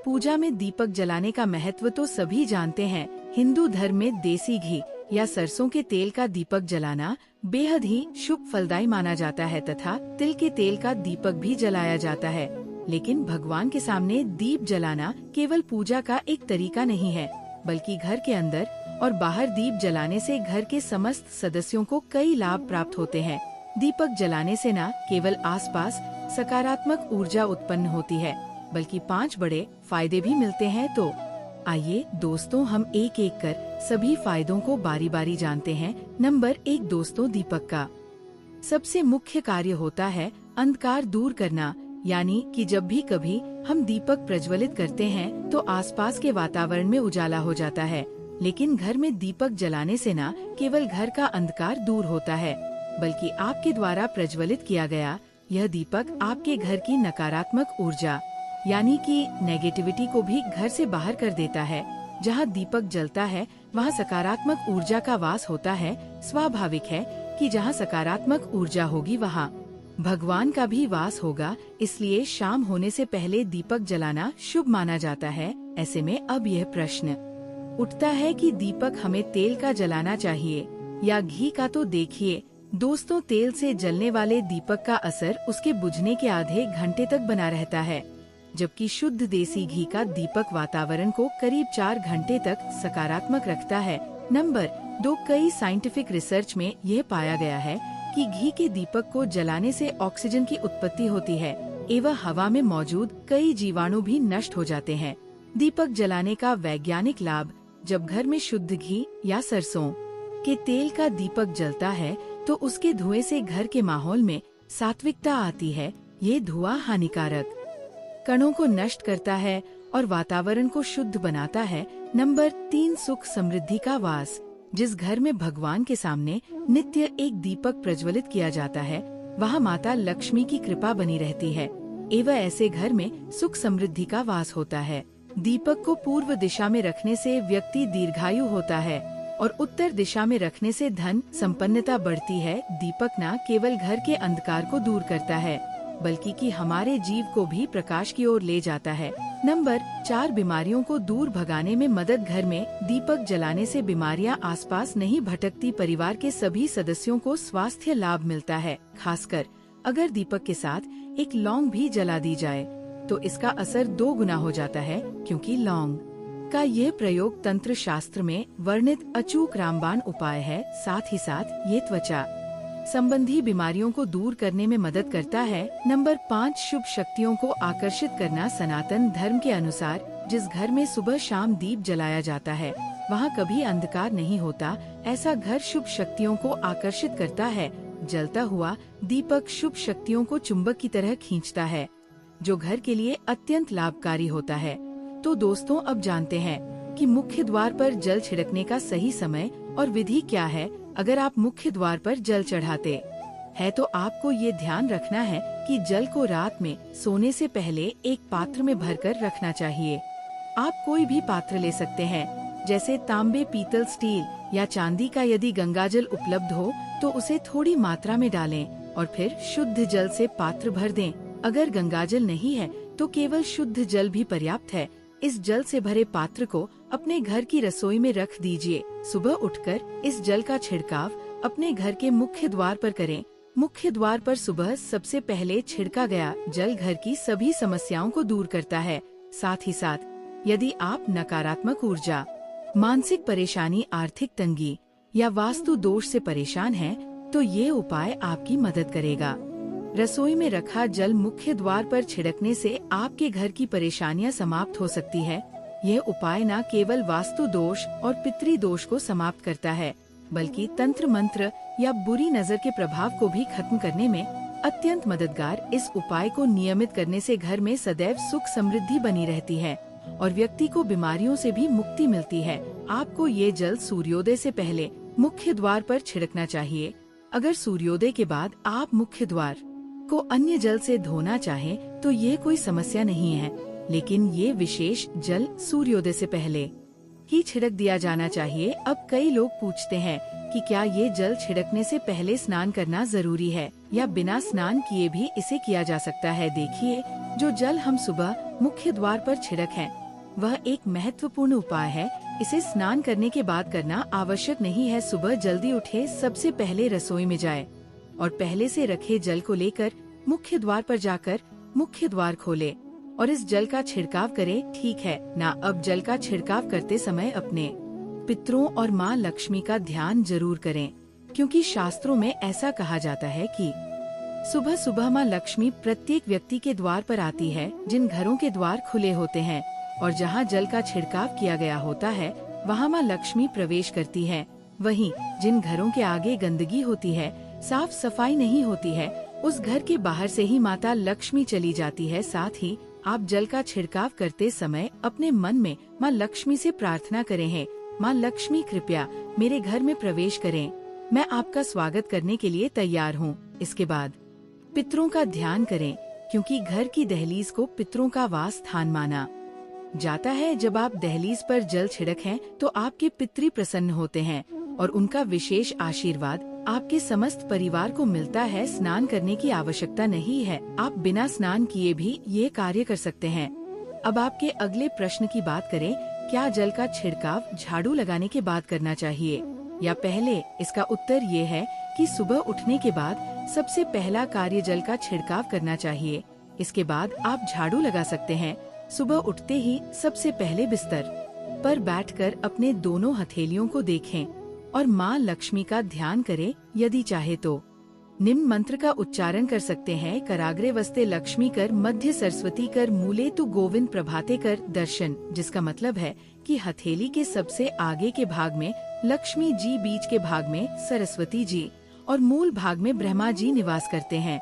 पूजा में दीपक जलाने का महत्व तो सभी जानते हैं। हिंदू धर्म में देसी घी या सरसों के तेल का दीपक जलाना बेहद ही शुभ फलदायी माना जाता है तथा तिल के तेल का दीपक भी जलाया जाता है। लेकिन भगवान के सामने दीप जलाना केवल पूजा का एक तरीका नहीं है, बल्कि घर के अंदर और बाहर दीप जलाने से घर के समस्त सदस्यों को कई लाभ प्राप्त होते हैं। दीपक जलाने से न केवल आसपास सकारात्मक ऊर्जा उत्पन्न होती है, बल्कि 5 बड़े फायदे भी मिलते हैं। तो आइए दोस्तों, हम एक एक कर सभी फायदों को बारी बारी जानते हैं। नंबर 1 दोस्तों, दीपक का सबसे मुख्य कार्य होता है अंधकार दूर करना। यानी कि जब भी कभी हम दीपक प्रज्वलित करते हैं तो आसपास के वातावरण में उजाला हो जाता है। लेकिन घर में दीपक जलाने से न केवल घर का अंधकार दूर होता है, बल्कि आपके द्वारा प्रज्वलित किया गया यह दीपक आपके घर की नकारात्मक ऊर्जा यानी कि नेगेटिविटी को भी घर से बाहर कर देता है। जहाँ दीपक जलता है वहाँ सकारात्मक ऊर्जा का वास होता है। स्वाभाविक है कि जहाँ सकारात्मक ऊर्जा होगी वहाँ भगवान का भी वास होगा। इसलिए शाम होने से पहले दीपक जलाना शुभ माना जाता है। ऐसे में अब यह प्रश्न उठता है कि दीपक हमें तेल का जलाना चाहिए या घी का। तो देखिए दोस्तों, तेल से जलने वाले दीपक का असर उसके बुझने के आधे घंटे तक बना रहता है, जबकि शुद्ध देसी घी का दीपक वातावरण को करीब 4 घंटे तक सकारात्मक रखता है। नंबर 2, कई साइंटिफिक रिसर्च में यह पाया गया है कि घी के दीपक को जलाने से ऑक्सीजन की उत्पत्ति होती है एवं हवा में मौजूद कई जीवाणु भी नष्ट हो जाते हैं। दीपक जलाने का वैज्ञानिक लाभ, जब घर में शुद्ध घी या सरसों के तेल का दीपक जलता है तो उसके धुएं से घर के माहौल में सात्विकता आती है। ये धुआं हानिकारक कणों को नष्ट करता है और वातावरण को शुद्ध बनाता है। नंबर 3, सुख समृद्धि का वास। जिस घर में भगवान के सामने नित्य एक दीपक प्रज्वलित किया जाता है वहाँ माता लक्ष्मी की कृपा बनी रहती है एवं ऐसे घर में सुख समृद्धि का वास होता है। दीपक को पूर्व दिशा में रखने से व्यक्ति दीर्घायु होता है और उत्तर दिशा में रखने से धन संपन्नता बढ़ती है। दीपक न केवल घर के अंधकार को दूर करता है, बल्कि कि हमारे जीव को भी प्रकाश की ओर ले जाता है। नंबर 4, बीमारियों को दूर भगाने में मदद। घर में दीपक जलाने से बीमारियां आसपास नहीं भटकती। परिवार के सभी सदस्यों को स्वास्थ्य लाभ मिलता है। खासकर अगर दीपक के साथ एक लौंग भी जला दी जाए तो इसका असर 2 गुना हो जाता है, क्योंकि लौंग का यह प्रयोग तंत्र शास्त्र में वर्णित अचूक रामबाण उपाय है। साथ ही साथ ये त्वचा संबंधी बीमारियों को दूर करने में मदद करता है। नंबर 5, शुभ शक्तियों को आकर्षित करना। सनातन धर्म के अनुसार जिस घर में सुबह शाम दीप जलाया जाता है वहाँ कभी अंधकार नहीं होता। ऐसा घर शुभ शक्तियों को आकर्षित करता है। जलता हुआ दीपक शुभ शक्तियों को चुंबक की तरह खींचता है, जो घर के लिए अत्यंत लाभकारी होता है। तो दोस्तों, अब जानते हैं कि मुख्य द्वार पर जल छिड़कने का सही समय और विधि क्या है। अगर आप मुख्य द्वार पर जल चढ़ाते हैं तो आपको ये ध्यान रखना है कि जल को रात में सोने से पहले एक पात्र में भरकर रखना चाहिए। आप कोई भी पात्र ले सकते हैं, जैसे तांबे, पीतल, स्टील या चांदी का। यदि गंगाजल उपलब्ध हो तो उसे थोड़ी मात्रा में डालें और फिर शुद्ध जल से पात्र भर दें। अगर गंगाजल नहीं है तो केवल शुद्ध जल भी पर्याप्त है। इस जल से भरे पात्र को अपने घर की रसोई में रख दीजिए। सुबह उठकर इस जल का छिड़काव अपने घर के मुख्य द्वार पर करें। मुख्य द्वार पर सुबह सबसे पहले छिड़का गया जल घर की सभी समस्याओं को दूर करता है। साथ ही साथ यदि आप नकारात्मक ऊर्जा, मानसिक परेशानी, आर्थिक तंगी या वास्तु दोष से परेशान हैं, तो ये उपाय आपकी मदद करेगा। रसोई में रखा जल मुख्य द्वार पर छिड़कने से आपके घर की परेशानियां समाप्त हो सकती है। यह उपाय न केवल वास्तु दोष और पितृ दोष को समाप्त करता है, बल्कि तंत्र मंत्र या बुरी नजर के प्रभाव को भी खत्म करने में अत्यंत मददगार। इस उपाय को नियमित करने से घर में सदैव सुख समृद्धि बनी रहती है और व्यक्ति को बीमारियों से भी मुक्ति मिलती है। आपको ये जल सूर्योदय से पहले मुख्य द्वार पर छिड़कना चाहिए। अगर सूर्योदय के बाद आप मुख्य द्वार को अन्य जल से धोना चाहें तो ये कोई समस्या नहीं है, लेकिन ये विशेष जल सूर्योदय से पहले ही छिड़क दिया जाना चाहिए। अब कई लोग पूछते हैं कि क्या ये जल छिड़कने से पहले स्नान करना जरूरी है या बिना स्नान किए भी इसे किया जा सकता है। देखिए, जो जल हम सुबह मुख्य द्वार पर छिड़क हैं, वह एक महत्वपूर्ण उपाय है। इसे स्नान करने के बाद करना आवश्यक नहीं है। सुबह जल्दी उठे, सबसे पहले रसोई में जाए और पहले से रखे जल को लेकर मुख्य द्वार पर जाकर मुख्य द्वार खोले और इस जल का छिड़काव करें। ठीक है ना? अब जल का छिड़काव करते समय अपने पितरों और माँ लक्ष्मी का ध्यान जरूर करें, क्योंकि शास्त्रों में ऐसा कहा जाता है कि सुबह सुबह माँ लक्ष्मी प्रत्येक व्यक्ति के द्वार पर आती है। जिन घरों के द्वार खुले होते हैं और जहाँ जल का छिड़काव किया गया होता है, वहाँ माँ लक्ष्मी प्रवेश करती है। वहीं जिन घरों के आगे गंदगी होती है, साफ सफाई नहीं होती है, उस घर के बाहर से ही माता लक्ष्मी चली जाती है। साथ ही आप जल का छिड़काव करते समय अपने मन में माँ लक्ष्मी से प्रार्थना करें हैं, माँ लक्ष्मी कृपया मेरे घर में प्रवेश करें, मैं आपका स्वागत करने के लिए तैयार हूँ। इसके बाद पितरों का ध्यान करें, क्योंकि घर की दहलीज को पितरों का वास स्थान माना जाता है। जब आप दहलीज पर जल छिड़कें तो आपके पितृ प्रसन्न होते हैं और उनका विशेष आशीर्वाद आपके समस्त परिवार को मिलता है। स्नान करने की आवश्यकता नहीं है, आप बिना स्नान किए भी ये कार्य कर सकते हैं। अब आपके अगले प्रश्न की बात करें, क्या जल का छिड़काव झाड़ू लगाने के बाद करना चाहिए या पहले? इसका उत्तर ये है कि सुबह उठने के बाद सबसे पहला कार्य जल का छिड़काव करना चाहिए। इसके बाद आप झाड़ू लगा सकते हैं। सुबह उठते ही सबसे पहले बिस्तर पर बैठकर अपने दोनों हथेलियों को देखें और माँ लक्ष्मी का ध्यान करें। यदि चाहे तो निम्न मंत्र का उच्चारण कर सकते हैं। कराग्रे वस्ते लक्ष्मी कर, मध्य सरस्वती कर, मूले तु गोविंद प्रभाते कर दर्शन, जिसका मतलब है कि हथेली के सबसे आगे के भाग में लक्ष्मी जी, बीच के भाग में सरस्वती जी और मूल भाग में ब्रह्मा जी निवास करते हैं।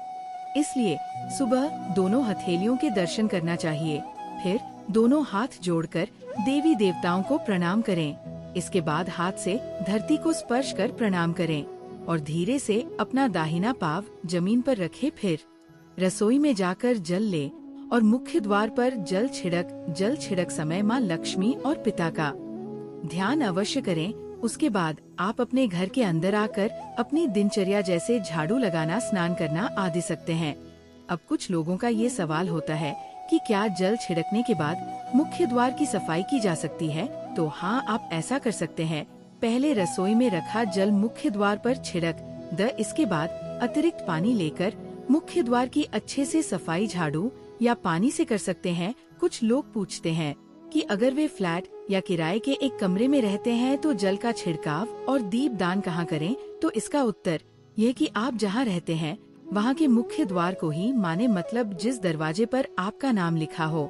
इसलिए सुबह दोनों हथेलियों के दर्शन करना चाहिए। फिर दोनों हाथ जोड़कर देवी देवताओं को प्रणाम करें। इसके बाद हाथ से धरती को स्पर्श कर प्रणाम करें और धीरे से अपना दाहिना पाँव जमीन पर रखें। फिर रसोई में जाकर जल ले और मुख्य द्वार पर जल छिड़क समय माँ लक्ष्मी और पिता का ध्यान अवश्य करें। उसके बाद आप अपने घर के अंदर आकर अपनी दिनचर्या जैसे झाड़ू लगाना, स्नान करना आदि सकते हैं। अब कुछ लोगों का ये सवाल होता है कि क्या जल छिड़कने के बाद मुख्य द्वार की सफाई की जा सकती है? तो हाँ, आप ऐसा कर सकते हैं। पहले रसोई में रखा जल मुख्य द्वार पर छिड़क द। इसके बाद अतिरिक्त पानी लेकर मुख्य द्वार की अच्छे से सफाई झाड़ू या पानी से कर सकते हैं। कुछ लोग पूछते हैं कि अगर वे फ्लैट या किराए के एक कमरे में रहते हैं तो जल का छिड़काव और दीप दान कहाँ करें? तो इसका उत्तर ये कि आप जहाँ रहते हैं वहाँ के मुख्य द्वार को ही माने, मतलब जिस दरवाजे पर आपका नाम लिखा हो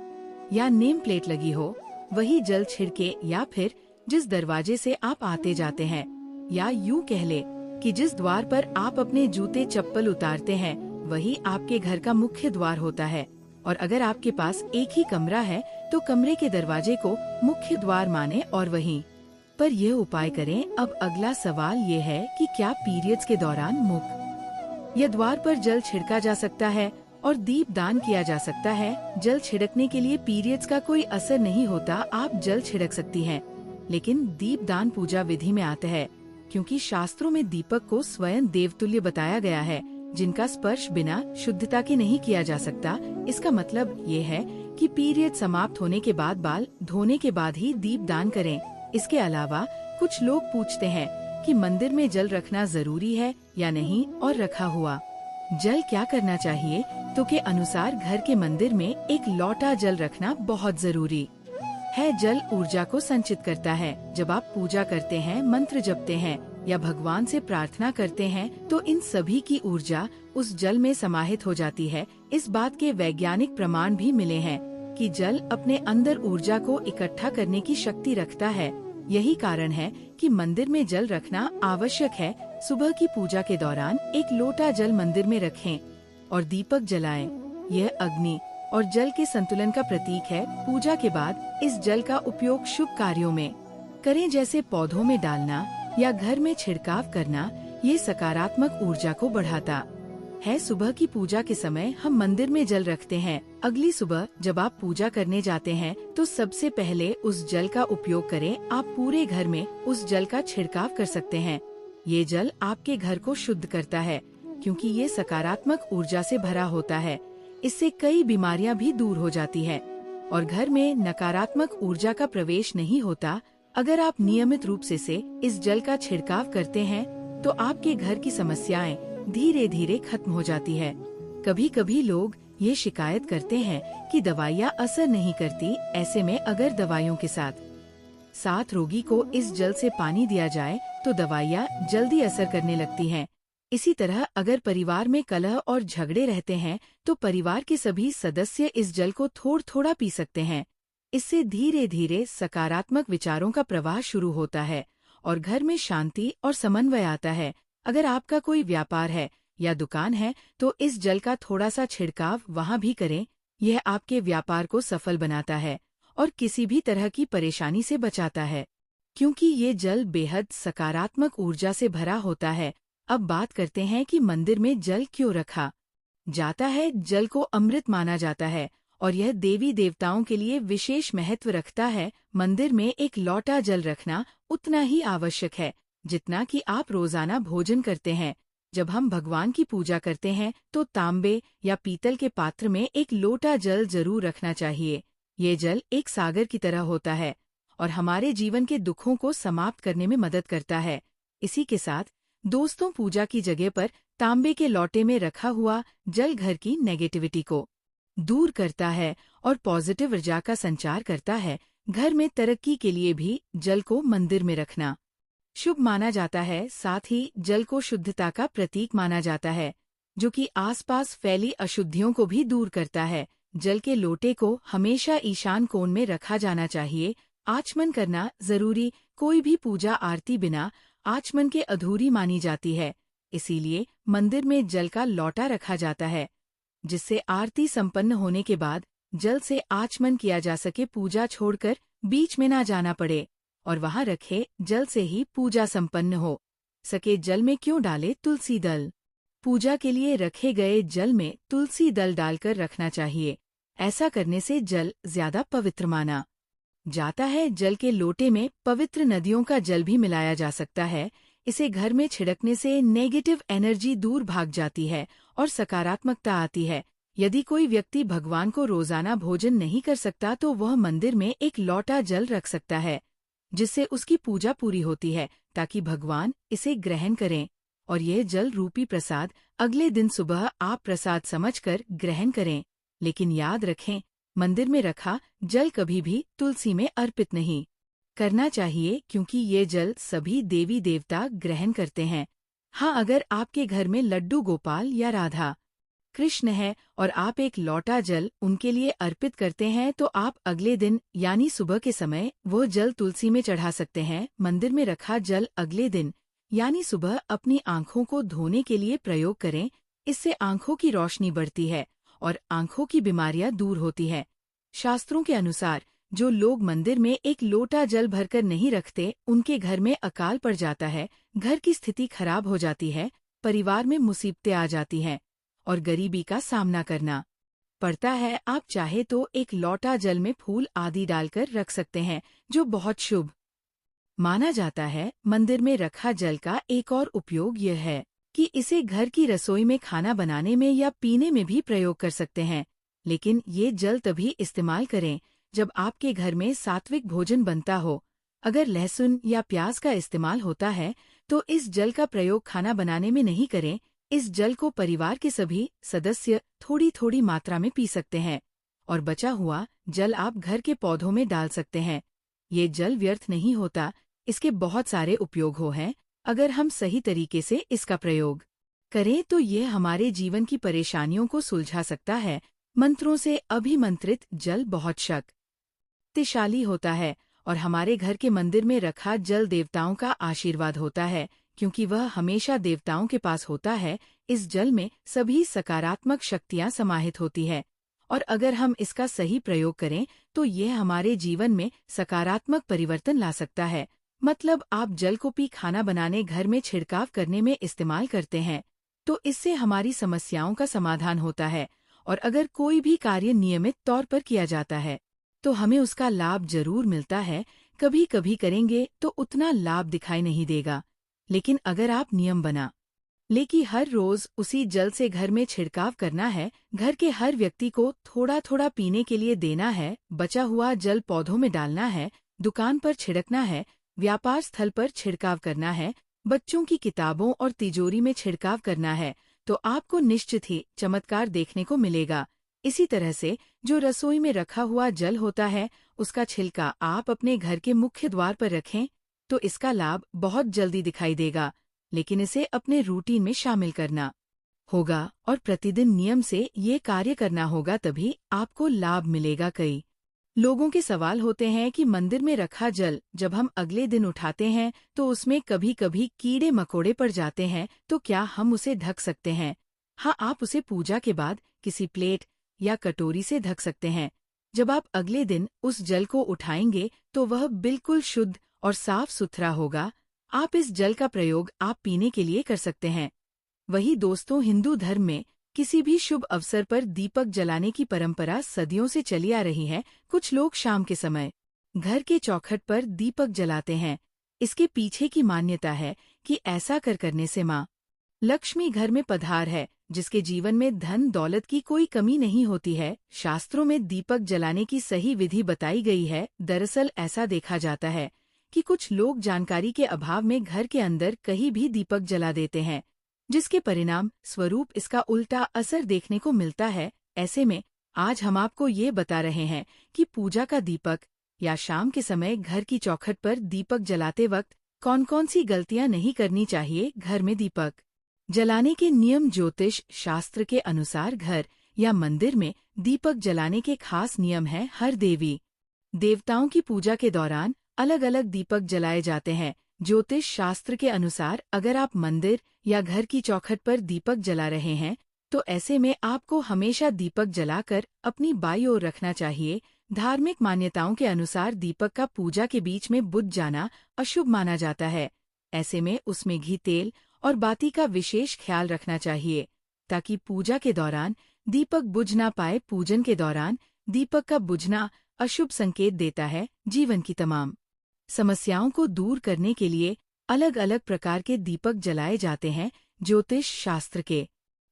या नेम प्लेट लगी हो वही जल छिड़के, या फिर जिस दरवाजे से आप आते जाते हैं, या यूँ कह ले कि जिस द्वार पर आप अपने जूते चप्पल उतारते हैं वही आपके घर का मुख्य द्वार होता है। और अगर आपके पास एक ही कमरा है तो कमरे के दरवाजे को मुख्य द्वार माने और वहीं पर यह उपाय करें। अब अगला सवाल ये है कि क्या पीरियड्स के दौरान मुख्य या द्वार पर जल छिड़का जा सकता है और दीप दान किया जा सकता है? जल छिड़कने के लिए पीरियड्स का कोई असर नहीं होता, आप जल छिड़क सकती हैं, लेकिन दीप दान पूजा विधि में आता है, क्योंकि शास्त्रों में दीपक को स्वयं देवतुल्य बताया गया है, जिनका स्पर्श बिना शुद्धता के नहीं किया जा सकता। इसका मतलब ये है कि पीरियड समाप्त होने के बाद बाल धोने के बाद ही दीप दान करें। इसके अलावा कुछ लोग पूछते हैं कि मंदिर में जल रखना जरूरी है या नहीं, और रखा हुआ जल क्या करना चाहिए? तो के अनुसार घर के मंदिर में एक लोटा जल रखना बहुत जरूरी है। जल ऊर्जा को संचित करता है। जब आप पूजा करते हैं, मंत्र जपते हैं या भगवान से प्रार्थना करते हैं तो इन सभी की ऊर्जा उस जल में समाहित हो जाती है। इस बात के वैज्ञानिक प्रमाण भी मिले हैं कि जल अपने अंदर ऊर्जा को इकट्ठा करने की शक्ति रखता है। यही कारण है कि मंदिर में जल रखना आवश्यक है। सुबह की पूजा के दौरान एक लोटा जल मंदिर में रखें और दीपक जलाएं। यह अग्नि और जल के संतुलन का प्रतीक है। पूजा के बाद इस जल का उपयोग शुभ कार्यों में करें, जैसे पौधों में डालना या घर में छिड़काव करना। ये सकारात्मक ऊर्जा को बढ़ाता है सुबह की पूजा के समय हम मंदिर में जल रखते हैं। अगली सुबह जब आप पूजा करने जाते हैं तो सबसे पहले उस जल का उपयोग करें। आप पूरे घर में उस जल का छिड़काव कर सकते हैं। ये जल आपके घर को शुद्ध करता है क्योंकि ये सकारात्मक ऊर्जा से भरा होता है। इससे कई बीमारियां भी दूर हो जाती है और घर में नकारात्मक ऊर्जा का प्रवेश नहीं होता। अगर आप नियमित रूप से इस जल का छिड़काव करते हैं तो आपके घर की समस्याएं धीरे धीरे खत्म हो जाती है। कभी कभी लोग ये शिकायत करते हैं कि दवाइयाँ असर नहीं करती। ऐसे में अगर दवाइयों के साथ रोगी को इस जल से पानी दिया जाए तो दवाइयाँ जल्दी असर करने लगती हैं। इसी तरह अगर परिवार में कलह और झगड़े रहते हैं तो परिवार के सभी सदस्य इस जल को थोड़ा थोड़ा पी सकते हैं। इससे धीरे धीरे सकारात्मक विचारों का प्रवाह शुरू होता है और घर में शांति और समन्वय आता है। अगर आपका कोई व्यापार है या दुकान है तो इस जल का थोड़ा सा छिड़काव वहाँ भी करें। यह आपके व्यापार को सफल बनाता है और किसी भी तरह की परेशानी से बचाता है, क्योंकि ये जल बेहद सकारात्मक ऊर्जा से भरा होता है। अब बात करते हैं कि मंदिर में जल क्यों रखा जाता है। जल को अमृत माना जाता है और यह देवी देवताओं के लिए विशेष महत्व रखता है। मंदिर में एक लोटा जल रखना उतना ही आवश्यक है जितना कि आप रोजाना भोजन करते हैं। जब हम भगवान की पूजा करते हैं तो तांबे या पीतल के पात्र में एक लोटा जल जरूर रखना चाहिए। ये जल एक सागर की तरह होता है और हमारे जीवन के दुखों को समाप्त करने में मदद करता है। इसी के साथ दोस्तों, पूजा की जगह पर तांबे के लोटे में रखा हुआ जल घर की नेगेटिविटी को दूर करता है और पॉजिटिव ऊर्जा का संचार करता है। घर में तरक्की के लिए भी जल को मंदिर में रखना शुभ माना जाता है। साथ ही जल को शुद्धता का प्रतीक माना जाता है, जो कि आसपास फैली अशुद्धियों को भी दूर करता है। जल के लोटे को हमेशा ईशान कोण में रखा जाना चाहिए। आचमन करना जरूरी। कोई भी पूजा आरती बिना आचमन के अधूरी मानी जाती है। इसीलिए मंदिर में जल का लोटा रखा जाता है, जिससे आरती संपन्न होने के बाद जल से आचमन किया जा सके। पूजा छोड़कर बीच में ना जाना पड़े और वहां रखे जल से ही पूजा संपन्न हो सके। जल में क्यों डाले तुलसी दल? पूजा के लिए रखे गए जल में तुलसी दल डालकर रखना चाहिए। ऐसा करने से जल ज्यादा पवित्र माना जाता है। जल के लोटे में पवित्र नदियों का जल भी मिलाया जा सकता है। इसे घर में छिड़कने से नेगेटिव एनर्जी दूर भाग जाती है और सकारात्मकता आती है। यदि कोई व्यक्ति भगवान को रोजाना भोजन नहीं कर सकता तो वह मंदिर में एक लोटा जल रख सकता है, जिससे उसकी पूजा पूरी होती है, ताकि भगवान इसे ग्रहण करें। और यह जल रूपी प्रसाद अगले दिन सुबह आप प्रसाद समझकर ग्रहण करें। लेकिन याद रखें, मंदिर में रखा जल कभी भी तुलसी में अर्पित नहीं करना चाहिए, क्योंकि ये जल सभी देवी देवता ग्रहण करते हैं। हाँ, अगर आपके घर में लड्डू गोपाल या राधा कृष्ण है और आप एक लोटा जल उनके लिए अर्पित करते हैं तो आप अगले दिन यानी सुबह के समय वो जल तुलसी में चढ़ा सकते हैं। मंदिर में रखा जल अगले दिन यानी सुबह अपनी आंखों को धोने के लिए प्रयोग करें। इससे आंखों की रोशनी बढ़ती है और आंखों की बीमारियां दूर होती है। शास्त्रों के अनुसार जो लोग मंदिर में एक लोटा जल भरकर नहीं रखते, उनके घर में अकाल पड़ जाता है, घर की स्थिति खराब हो जाती है, परिवार में मुसीबतें आ जाती हैं और गरीबी का सामना करना पड़ता है। आप चाहे तो एक लोटा जल में फूल आदि डालकर रख सकते हैं, जो बहुत शुभ माना जाता है। मंदिर में रखा जल का एक और उपयोग यह है कि इसे घर की रसोई में खाना बनाने में या पीने में भी प्रयोग कर सकते हैं। लेकिन ये जल तभी इस्तेमाल करें जब आपके घर में सात्विक भोजन बनता हो। अगर लहसुन या प्याज का इस्तेमाल होता है तो इस जल का प्रयोग खाना बनाने में नहीं करें। इस जल को परिवार के सभी सदस्य थोड़ी थोड़ी मात्रा में पी सकते हैं और बचा हुआ जल आप घर के पौधों में डाल सकते हैं। ये जल व्यर्थ नहीं होता, इसके बहुत सारे उपयोग हैं। अगर हम सही तरीके से इसका प्रयोग करें तो ये हमारे जीवन की परेशानियों को सुलझा सकता है। मंत्रों से अभिमंत्रित जल बहुत शक्तिशाली होता है और हमारे घर के मंदिर में रखा जल देवताओं का आशीर्वाद होता है, क्योंकि वह हमेशा देवताओं के पास होता है। इस जल में सभी सकारात्मक शक्तियां समाहित होती है और अगर हम इसका सही प्रयोग करें तो यह हमारे जीवन में सकारात्मक परिवर्तन ला सकता है। मतलब आप जल को पी खाना बनाने, घर में छिड़काव करने में इस्तेमाल करते हैं, तो इससे हमारी समस्याओं का समाधान होता है। और अगर कोई भी कार्य नियमित तौर पर किया जाता है तो हमें उसका लाभ जरूर मिलता है। कभी कभी करेंगे तो उतना लाभ दिखाई नहीं देगा, लेकिन अगर आप नियम बना लेकिन हर रोज उसी जल से घर में छिड़काव करना है, घर के हर व्यक्ति को थोड़ा थोड़ा पीने के लिए देना है, बचा हुआ जल पौधों में डालना है, दुकान पर छिड़कना है, व्यापार स्थल पर छिड़काव करना है, बच्चों की किताबों और तिजोरी में छिड़काव करना है, तो आपको निश्चित ही चमत्कार देखने को मिलेगा। इसी तरह से जो रसोई में रखा हुआ जल होता है, उसका छिलका आप अपने घर के मुख्य द्वार पर रखें तो इसका लाभ बहुत जल्दी दिखाई देगा। लेकिन इसे अपने रूटीन में शामिल करना होगा और प्रतिदिन नियम से ये कार्य करना होगा, तभी आपको लाभ मिलेगा। कई लोगों के सवाल होते हैं कि मंदिर में रखा जल जब हम अगले दिन उठाते हैं तो उसमें कभी कभी कीड़े मकोड़े पड़ जाते हैं, तो क्या हम उसे ढक सकते हैं? हाँ, आप उसे पूजा के बाद किसी प्लेट या कटोरी से ढक सकते हैं। जब आप अगले दिन उस जल को उठाएंगे तो वह बिल्कुल शुद्ध और साफ सुथरा होगा। आप इस जल का प्रयोग आप पीने के लिए कर सकते हैं। वही दोस्तों, हिंदू धर्म में किसी भी शुभ अवसर पर दीपक जलाने की परंपरा सदियों से चली आ रही है। कुछ लोग शाम के समय घर के चौखट पर दीपक जलाते हैं। इसके पीछे की मान्यता है कि ऐसा करने से माँ लक्ष्मी घर में पधार है, जिसके जीवन में धन दौलत की कोई कमी नहीं होती है। शास्त्रों में दीपक जलाने की सही विधि बताई गई है। दरअसल ऐसा देखा जाता है कि कुछ लोग जानकारी के अभाव में घर के अंदर कहीं भी दीपक जला देते हैं, जिसके परिणाम स्वरूप इसका उल्टा असर देखने को मिलता है। ऐसे में आज हम आपको ये बता रहे हैं कि पूजा का दीपक या शाम के समय घर की चौखट पर दीपक जलाते वक्त कौन कौन सी गलतियां नहीं करनी चाहिए। घर में दीपक जलाने के नियम। ज्योतिष शास्त्र के अनुसार घर या मंदिर में दीपक जलाने के खास नियम हैं। हर देवी देवताओं की पूजा के दौरान अलग अलग दीपक जलाए जाते हैं। ज्योतिष शास्त्र के अनुसार अगर आप मंदिर या घर की चौखट पर दीपक जला रहे हैं तो ऐसे में आपको हमेशा दीपक जलाकर अपनी बाईं ओर रखना चाहिए। धार्मिक मान्यताओं के अनुसार दीपक का पूजा के बीच में बुझ जाना अशुभ माना जाता है। ऐसे में उसमें घी, तेल और बाती का विशेष ख्याल रखना चाहिए ताकि पूजा के दौरान दीपक बुझ ना पाए। पूजन के दौरान दीपक का बुझना अशुभ संकेत देता है। जीवन की तमाम समस्याओं को दूर करने के लिए अलग अलग प्रकार के दीपक जलाए जाते हैं। ज्योतिष शास्त्र के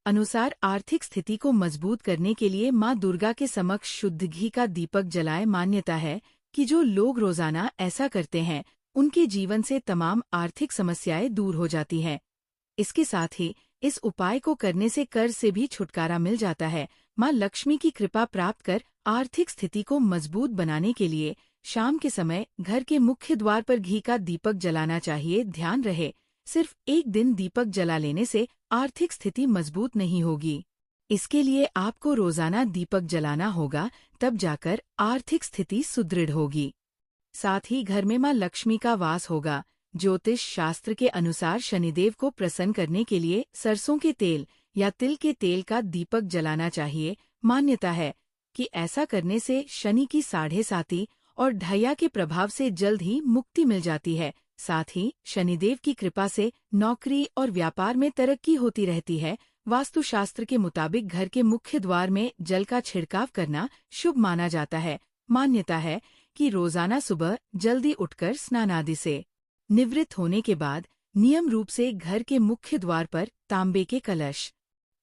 अनुसार आर्थिक स्थिति को मजबूत करने के लिए माँ दुर्गा के समक्ष शुद्ध घी का दीपक जलाए। मान्यता है कि जो लोग रोजाना ऐसा करते हैं उनके जीवन से तमाम आर्थिक समस्याएं दूर हो जाती हैं। इसके साथ ही इस उपाय को करने से कर्ज से भी छुटकारा मिल जाता है। माँ लक्ष्मी की कृपा प्राप्त कर आर्थिक स्थिति को मजबूत बनाने के लिए शाम के समय घर के मुख्य द्वार पर घी का दीपक जलाना चाहिए। ध्यान रहे, सिर्फ एक दिन दीपक जला लेने से आर्थिक स्थिति मजबूत नहीं होगी। इसके लिए आपको रोजाना दीपक जलाना होगा, तब जाकर आर्थिक स्थिति सुदृढ़ होगी। साथ ही घर में माँ लक्ष्मी का वास होगा। ज्योतिष शास्त्र के अनुसार शनिदेव को प्रसन्न करने के लिए सरसों के तेल या तिल के तेल का दीपक जलाना चाहिए। मान्यता है कि ऐसा करने से शनि की 7.5 और ढैया के प्रभाव से जल्द ही मुक्ति मिल जाती है। साथ ही शनिदेव की कृपा से नौकरी और व्यापार में तरक्की होती रहती है। वास्तुशास्त्र के मुताबिक घर के मुख्य द्वार में जल का छिड़काव करना शुभ माना जाता है। मान्यता है कि रोजाना सुबह जल्दी उठकर स्नान आदि से निवृत्त होने के बाद नियम रूप से घर के मुख्य द्वार पर तांबे के कलश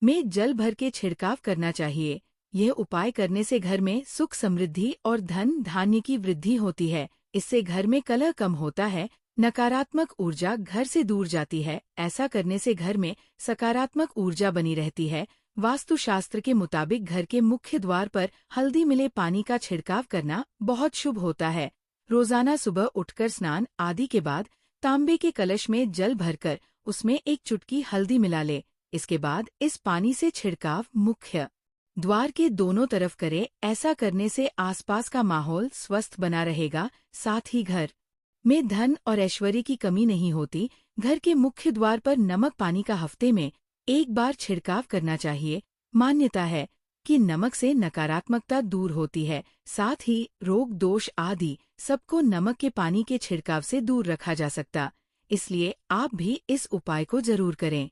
में जल भर के छिड़काव करना चाहिए। यह उपाय करने से घर में सुख, समृद्धि और धन धान्य की वृद्धि होती है। इससे घर में कलह कम होता है, नकारात्मक ऊर्जा घर से दूर जाती है। ऐसा करने से घर में सकारात्मक ऊर्जा बनी रहती है। वास्तुशास्त्र के मुताबिक घर के मुख्य द्वार पर हल्दी मिले पानी का छिड़काव करना बहुत शुभ होता है। रोजाना सुबह उठकर स्नान आदि के बाद तांबे के कलश में जल भरकर उसमें एक चुटकी हल्दी मिला ले। इसके बाद इस पानी से छिड़काव मुख्य द्वार के दोनों तरफ करे। ऐसा करने से आसपास का माहौल स्वस्थ बना रहेगा। साथ ही घर में धन और ऐश्वर्य की कमी नहीं होती। घर के मुख्य द्वार पर नमक पानी का हफ्ते में एक बार छिड़काव करना चाहिए। मान्यता है कि नमक से नकारात्मकता दूर होती है। साथ ही रोग दोष आदि सबको नमक के पानी के छिड़काव से दूर रखा जा सकता। इसलिए आप भी इस उपाय को जरूर करें।